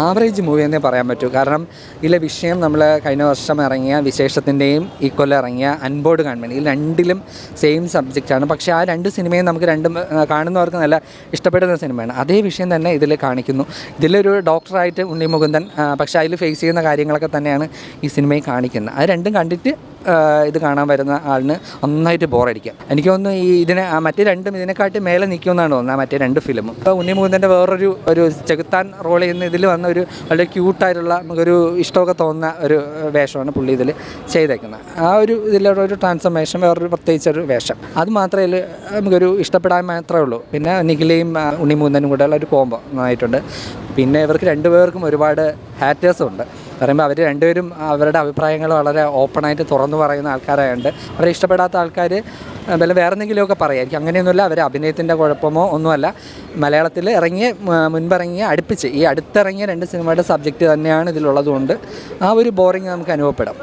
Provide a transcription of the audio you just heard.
Average movie എന്നേ പറയാൻ പറ്റൂ. കാരണം ഇതിലെ വിഷയം നമ്മൾ കഴിഞ്ഞ വർഷം ഇറങ്ങിയ വിശേഷത്തിൻ്റെയും ഈക്വൽ ഇറങ്ങിയ അൺബോർഡ് ഗവൺമെൻറ്, ഈ രണ്ടിലും സെയിം സബ്ജക്റ്റാണ്. പക്ഷേ ആ രണ്ട് സിനിമയും നമുക്ക് രണ്ടും കാണുന്നവർക്ക് നല്ല ഇഷ്ടപ്പെടുന്ന സിനിമയാണ്. അതേ വിഷയം തന്നെ ഇതിൽ കാണിക്കുന്നു. ഇതിലൊരു ഡോക്ടറായിട്ട് ഉണ്ണി മുകുന്ദൻ, പക്ഷേ അതിൽ ഫേസ് ചെയ്യുന്ന കാര്യങ്ങളൊക്കെ തന്നെയാണ് ഈ സിനിമയിൽ കാണിക്കുന്നത്. അത് രണ്ടും കണ്ടിട്ട് ഇത് കാണാൻ വരുന്ന ആളിന് നന്നായിട്ട് ബോറടിക്കാം. എനിക്ക് തോന്നുന്നു മറ്റേ രണ്ടും ഇതിനെക്കാട്ടി മേലെ നിൽക്കുമെന്നാണ് തോന്നുന്നത് മറ്റേ രണ്ട് ഫിലിമും. ഇപ്പോൾ ഉണ്ണി മുകുന്ദൻ്റെ വേറൊരു ചെകുത്താൻ റോൾ ചെയ്യുന്ന ഇതിൽ വന്ന ഒരു വളരെ ക്യൂട്ടായിട്ടുള്ള നമുക്കൊരു ഇഷ്ടമൊക്കെ തോന്നുന്ന ഒരു വേഷമാണ് പുള്ളി ഇതിൽ ചെയ്തേക്കുന്നത്. ആ ഒരു ഇതിലൊരു ട്രാൻസ്ഫോർമേഷൻ, വേറൊരു പ്രത്യേകിച്ചൊരു വേഷം, അത് മാത്രമേ നമുക്കൊരു ഇഷ്ടപ്പെടാൻ മാത്രമേ ഉള്ളൂ. പിന്നെ നിഖിലയും ഉണ്ണി മുകുന്ദനും കൂടെ ഉള്ള ഒരു കോംബോ നന്നായിട്ടുണ്ട്. പിന്നെ ഇവർക്ക് രണ്ടുപേർക്കും ഒരുപാട് ഹാറ്റേഴ്സും ഉണ്ട്. പറയുമ്പോൾ അവർ രണ്ടുപേരും അവരുടെ അഭിപ്രായങ്ങൾ വളരെ ഓപ്പണായിട്ട് തുറന്നു പറയുന്ന ആൾക്കാരായതുകൊണ്ട് അവരെ ഇഷ്ടപ്പെടാത്ത ആൾക്കാർ വേറെ എന്തെങ്കിലുമൊക്കെ പറയായിരിക്കും. അങ്ങനെയൊന്നുമില്ല. അവർ അഭിനയത്തിൻ്റെ കുഴപ്പമോ ഒന്നുമല്ല. മലയാളത്തിൽ മുൻപിറങ്ങിയ അടുത്തിറങ്ങിയ രണ്ട് സിനിമയുടെ സബ്ജക്റ്റ് തന്നെയാണ് ഇതിലുള്ളതുകൊണ്ട് ആ ഒരു ബോറിങ് നമുക്ക് അനുഭവപ്പെടാം.